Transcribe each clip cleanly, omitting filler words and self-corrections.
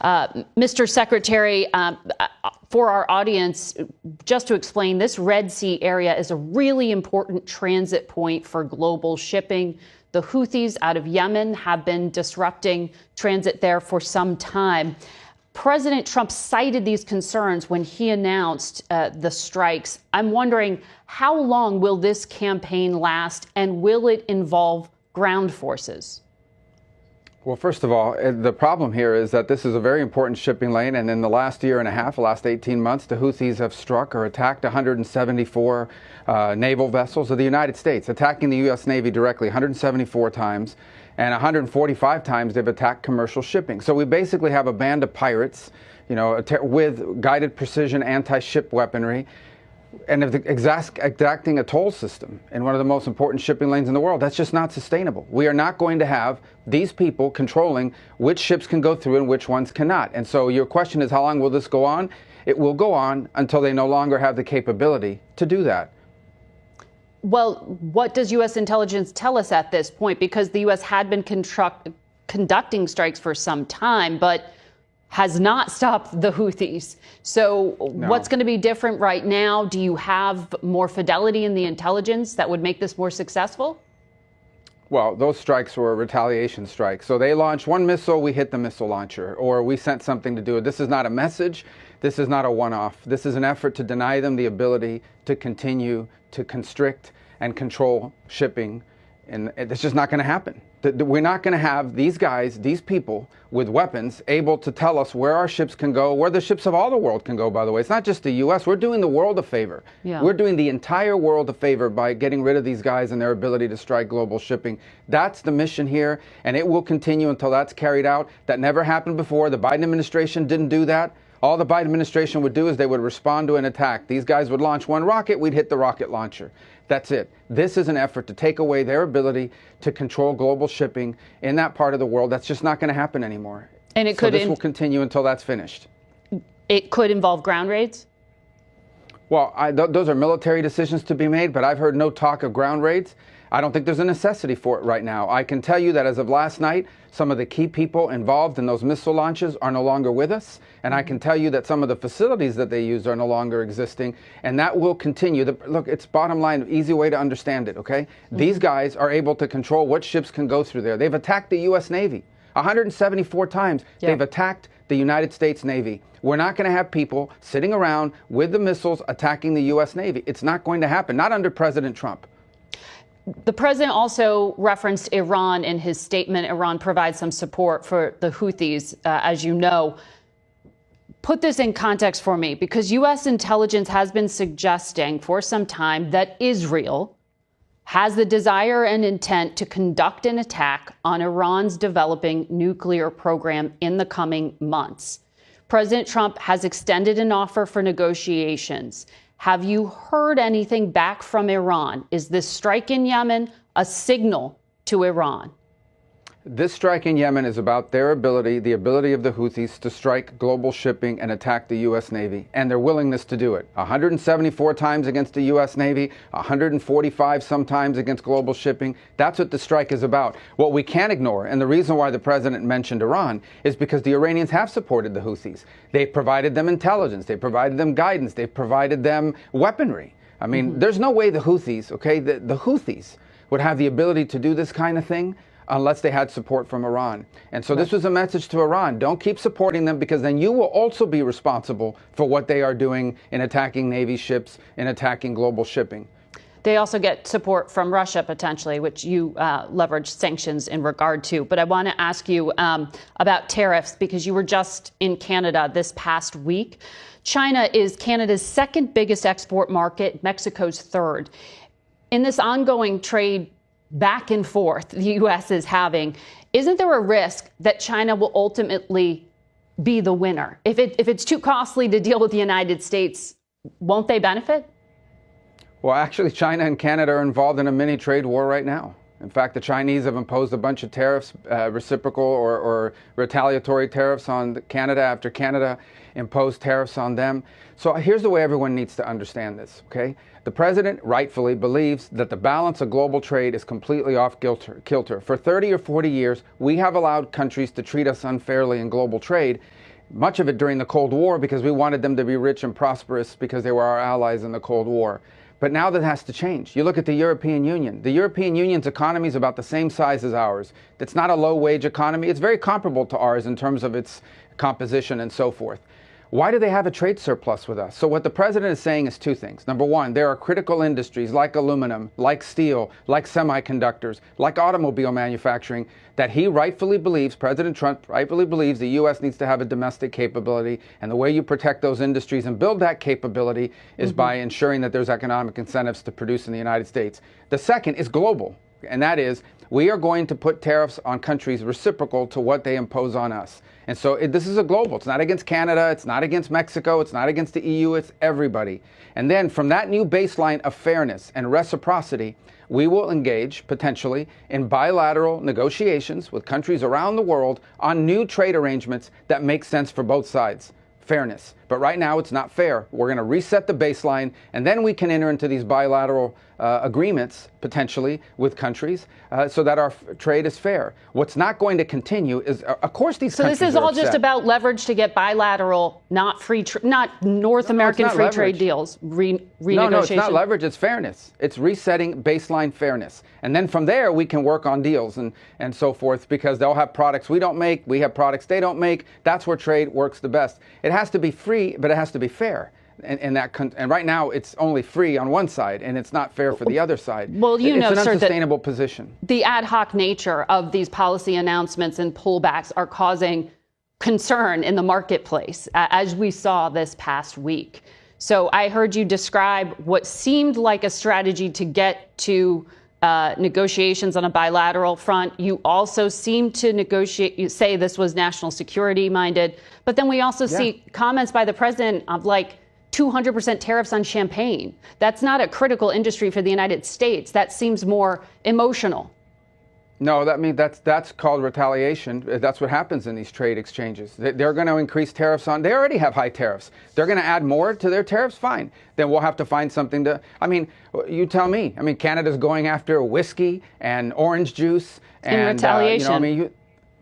Mr. Secretary, for our audience, just to explain, this Red Sea area is a really important transit point for global shipping. The Houthis out of Yemen have been disrupting transit there for some time. President Trump cited these concerns when he announced the strikes. I'm wondering, how long will this campaign last, and will it involve ground forces? Well, first of all, the problem here is that this is a very important shipping lane, and in the last year and a half, the last 18 months, the Houthis have struck or attacked 174 naval vessels of the United States, attacking the U.S. Navy directly 174 times, and 145 times they've attacked commercial shipping. So we basically have a band of pirates, with guided precision anti-ship weaponry, and exacting a toll system in one of the most important shipping lanes in the world. That's just not sustainable. We are not going to have these people controlling which ships can go through and which ones cannot. And so your question is, how long will this go on? It will go on until they no longer have the capability to do that. Well, what does U.S. intelligence tell us at this point? Because the U.S. had been conducting strikes for some time, but has not stopped the Houthis. So what's going to be different right now? Do you have more fidelity in the intelligence that would make this more successful? Well, those strikes were retaliation strikes. So they launched one missile, we hit the missile launcher, or we sent something to do it. This is not a message. This is not a one-off. This is an effort to deny them the ability to continue to constrict and control shipping. And it's just not going to happen. We're not going to have these guys, these people with weapons able to tell us where our ships can go, where the ships of all the world can go, by the way. It's not just the U.S. We're doing the world a favor. Yeah. We're doing the entire world a favor by getting rid of these guys and their ability to strike global shipping. That's the mission here, and it will continue until that's carried out. That never happened before. The Biden administration didn't do that. All the Biden administration would do is they would respond to an attack. These guys would launch one rocket, we'd hit the rocket launcher. That's it. This is an effort to take away their ability to control global shipping in that part of the world. That's just not going to happen anymore. And this will continue until that's finished. It could involve ground raids? Well, those are military decisions to be made, but I've heard no talk of ground raids. I don't think there's a necessity for it right now. I can tell you that as of last night, some of the key people involved in those missile launches are no longer with us. And I can tell you that some of the facilities that they used are no longer existing. And that will continue. Look, it's bottom line, easy way to understand it, okay? These guys are able to control what ships can go through there. They've attacked the U.S. Navy 174 times. Yeah. They've attacked the United States Navy. We're not going to have people sitting around with the missiles attacking the U.S. Navy. It's not going to happen, not under President Trump. The president also referenced Iran in his statement. Iran provides some support for the Houthis, as you know. Put this in context for me, because U.S. intelligence has been suggesting for some time that Israel has the desire and intent to conduct an attack on Iran's developing nuclear program in the coming months. President Trump has extended an offer for negotiations. Have you heard anything back from Iran? Is this strike in Yemen a signal to Iran? This strike in Yemen is about their ability, the ability of the Houthis to strike global shipping and attack the U.S. Navy, and their willingness to do it. 174 times against the U.S. Navy, 145 sometimes against global shipping. That's what the strike is about. What we can't ignore, and the reason why the president mentioned Iran, is because the Iranians have supported the Houthis. They've provided them intelligence. They've provided them guidance. They've provided them weaponry. I mean, there's no way the Houthis, the Houthis would have the ability to do this kind of thing unless they had support from Iran. And so this was a message to Iran. Don't keep supporting them, because then you will also be responsible for what they are doing in attacking Navy ships, in attacking global shipping. They also get support from Russia, potentially, which you leverage sanctions in regard to. But I want to ask you about tariffs, because you were just in Canada this past week. China is Canada's second biggest export market, Mexico's third. In this ongoing trade back and forth the U.S. is having, isn't there a risk that China will ultimately be the winner? If it's too costly to deal with the United States, won't they benefit? Well, actually, China and Canada are involved in a mini trade war right now. In fact, the Chinese have imposed a bunch of tariffs, reciprocal or retaliatory tariffs on Canada after Canada imposed tariffs on them. So here's the way everyone needs to understand this, okay? The president rightfully believes that the balance of global trade is completely off kilter. For 30 or 40 years, we have allowed countries to treat us unfairly in global trade, much of it during the Cold War because we wanted them to be rich and prosperous because they were our allies in the Cold War. But now that has to change. You look at the European Union. The European Union's economy is about the same size as ours. It's not a low-wage economy. It's very comparable to ours in terms of its composition and so forth. Why do they have a trade surplus with us? So what the president is saying is two things. Number one, there are critical industries like aluminum, like steel, like semiconductors, like automobile manufacturing that he rightfully believes, President Trump rightfully believes the U.S. needs to have a domestic capability. And the way you protect those industries and build that capability is by ensuring that there's economic incentives to produce in the United States. The second is global, and that is we are going to put tariffs on countries reciprocal to what they impose on us. And so this is a global. It's not against Canada. It's not against Mexico. It's not against the EU. It's everybody. And then from that new baseline of fairness and reciprocity, we will engage potentially in bilateral negotiations with countries around the world on new trade arrangements that make sense for both sides. Fairness. But right now it's not fair. We're going to reset the baseline, and then we can enter into these bilateral agreements potentially with countries so that our trade is fair. What's not going to continue is, of course, these countries. So this is all just about leverage to get bilateral, not North American free trade deals renegotiation. No, it's not leverage. It's fairness. It's resetting baseline fairness, and then from there we can work on deals and so forth because they'll have products we don't make, we have products they don't make. That's where trade works the best. It has to be free, but it has to be fair. And right now it's only free on one side, and it's not fair for the other side. Well, it's an unsustainable position. The ad hoc nature of these policy announcements and pullbacks are causing concern in the marketplace, as we saw this past week. So I heard you describe what seemed like a strategy to get to negotiations on a bilateral front. You also seem to you say this was national security minded, but then we also see comments by the president of like 200% tariffs on champagne. That's not a critical industry for the United States. That seems more emotional. No, that's called retaliation. That's what happens in these trade exchanges. They're going to increase tariffs on. They already have high tariffs. They're going to add more to their tariffs. Fine. Then we'll have to find something to. I mean, you tell me. I mean, Canada's going after whiskey and orange juice and in retaliation.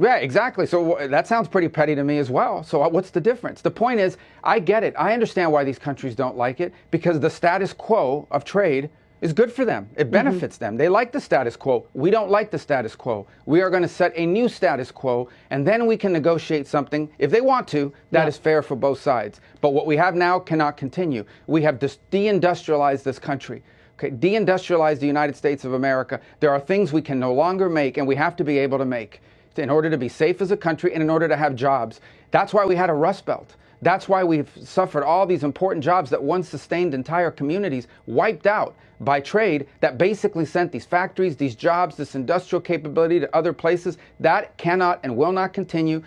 Yeah, exactly. So that sounds pretty petty to me as well. So what's the difference? The point is, I get it. I understand why these countries don't like it, because the status quo of trade is good for them. It benefits them. They like the status quo. We don't like the status quo. We are going to set a new status quo, and then we can negotiate something, if they want to, that is fair for both sides. But what we have now cannot continue. We have deindustrialized this country. Okay, deindustrialized the United States of America. There are things we can no longer make, and we have to be able to make in order to be safe as a country and in order to have jobs. That's why we had a Rust Belt. That's why we've suffered all these important jobs that once sustained entire communities wiped out by trade that basically sent these factories, these jobs, this industrial capability to other places. That cannot and will not continue.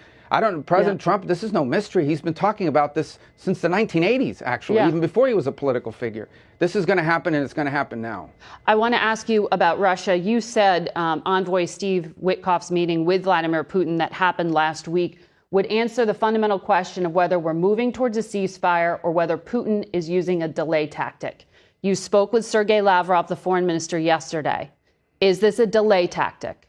President Trump, this is no mystery. He's been talking about this since the 1980s, actually, even before he was a political figure. This is going to happen, and it's going to happen now. I want to ask you about Russia. You said Envoy Steve Witkoff's meeting with Vladimir Putin that happened last week would answer the fundamental question of whether we're moving towards a ceasefire or whether Putin is using a delay tactic. You spoke with Sergei Lavrov, the foreign minister, yesterday. Is this a delay tactic?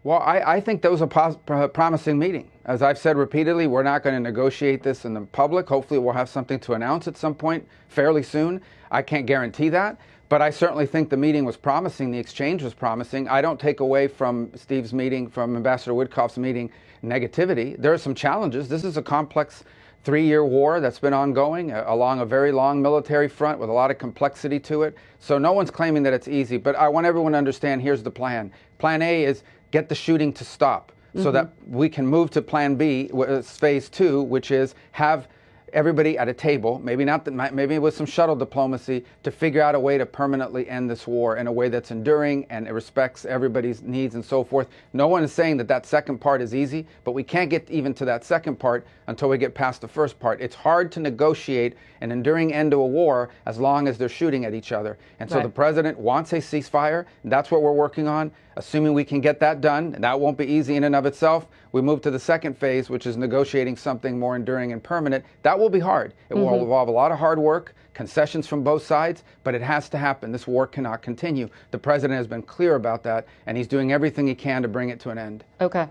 Well, I think that was a promising meeting. As I've said repeatedly, we're not going to negotiate this in the public. Hopefully we'll have something to announce at some point fairly soon. I can't guarantee that, but I certainly think the meeting was promising. The exchange was promising. I don't take away from Steve's meeting, from Ambassador Witkoff's meeting, negativity. There are some challenges. This is a complex 3-year war that's been ongoing along a very long military front with a lot of complexity to it. So no one's claiming that it's easy, but I want everyone to understand here's the plan. Plan A is get the shooting to stop so that we can move to Plan B, phase 2, which is have everybody at a table, maybe not, maybe with some shuttle diplomacy, to figure out a way to permanently end this war in a way that's enduring and it respects everybody's needs and so forth. No one is saying that that second part is easy, but we can't get even to that second part until we get past the first part. It's hard to negotiate an enduring end to a war as long as they're shooting at each other. And so the president wants a ceasefire. That's what we're working on. Assuming we can get that done, and that won't be easy in and of itself, we move to the second phase, which is negotiating something more enduring and permanent. That will be hard. It will involve a lot of hard work, concessions from both sides, but it has to happen. This war cannot continue. The president has been clear about that, and he's doing everything he can to bring it to an end. Okay.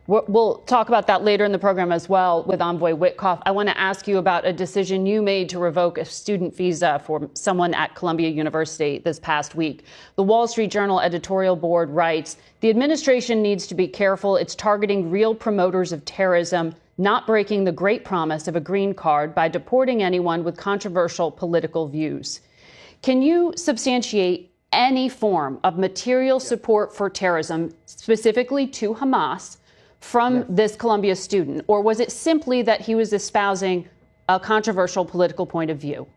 We'll talk about that later in the program as well with Envoy Witkoff. I want to ask you about a decision you made to revoke a student visa for someone at Columbia University this past week. The Wall Street Journal editorial board writes, the administration needs to be careful. It's targeting real promoters of terrorism, not breaking the great promise of a green card by deporting anyone with controversial political views. Can you substantiate any form of material support for terrorism, specifically to Hamas, from this Columbia student, or was it simply that he was espousing a controversial political point of view?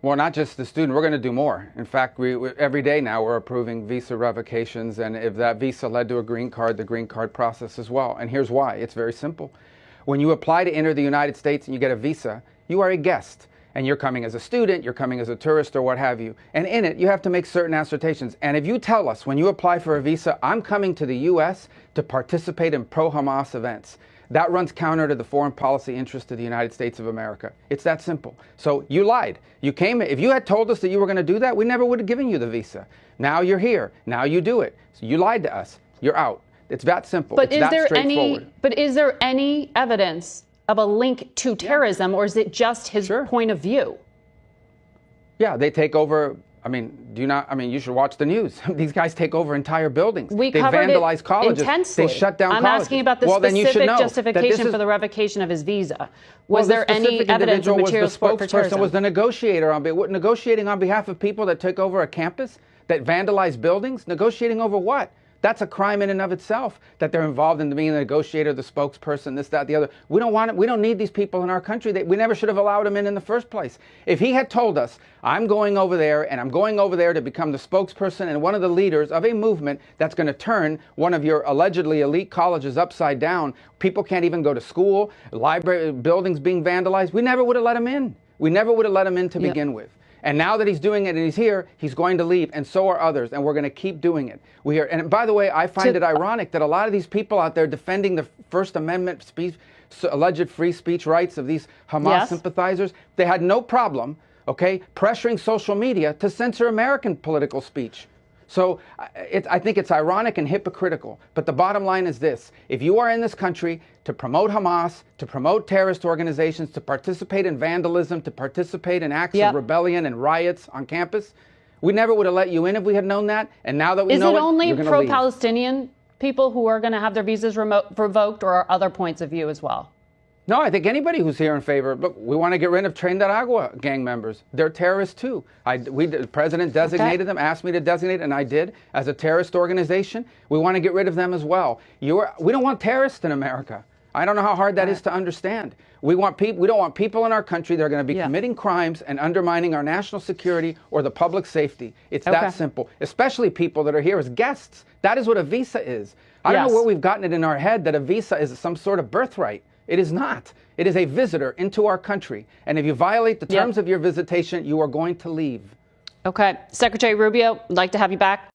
Well, not just the student. We're going to do more. In fact, every day now we're approving visa revocations, and if that visa led to a green card, the green card process as well. And here's why. It's very simple. When you apply to enter the United States and you get a visa, you are a guest. And you're coming as a student, you're coming as a tourist, or what have you. And in it, you have to make certain assertions. And if you tell us when you apply for a visa, I'm coming to the U.S. to participate in pro-Hamas events, that runs counter to the foreign policy interest of the United States of America. It's that simple. So you lied. You came. If you had told us that you were going to do that, we never would have given you the visa. Now you're here. Now you do it. So you lied to us. You're out. It's that simple. But it's is there any evidence of a link to terrorism, or is it just his point of view? Yeah, they take over. I mean, you should watch the news. These guys take over entire buildings. They vandalize colleges. Intensely. They shut down colleges. I'm asking about the specific justification for the revocation of his visa. Was there any evidence of material support for terrorism? Was the negotiator negotiating on behalf of people that took over a campus, that vandalized buildings? Negotiating over what? That's a crime in and of itself, that they're involved in being the negotiator, the spokesperson, this, that, the other. We don't want it. We don't need these people in our country. We never should have allowed them in the first place. If he had told us, I'm going over there and I'm going over there to become the spokesperson and one of the leaders of a movement that's going to turn one of your allegedly elite colleges upside down, people can't even go to school, library buildings being vandalized, we never would have let him in. We never would have let him in to begin with. And now that he's doing it and he's here, he's going to leave, and so are others, and we're going to keep doing it. And by the way, I find it ironic that a lot of these people out there defending the First Amendment speech, alleged free speech rights of these Hamas sympathizers, they had no problem, pressuring social media to censor American political speech. So I think it's ironic and hypocritical. But the bottom line is this. If you are in this country to promote Hamas, to promote terrorist organizations, to participate in vandalism, to participate in acts of rebellion and riots on campus, we never would have let you in if we had known that. And now that we know it, is it only pro-Palestinian people who are going to have their visas revoked, or are other points of view as well? No, I think anybody who's here in favor. Look, we want to get rid of Tren de Aragua gang members. They're terrorists too. The president designated them, asked me to designate, and I did, as a terrorist organization. We want to get rid of them as well. We don't want terrorists in America. I don't know how hard that is to understand. We don't want people in our country that are going to be committing crimes and undermining our national security or the public safety. It's that simple. Especially people that are here as guests. That is what a visa is. I don't know where we've gotten it in our head that a visa is some sort of birthright. It is not. It is a visitor into our country. And if you violate the terms of your visitation, you are going to leave. Okay. Secretary Rubio, I'd like to have you back.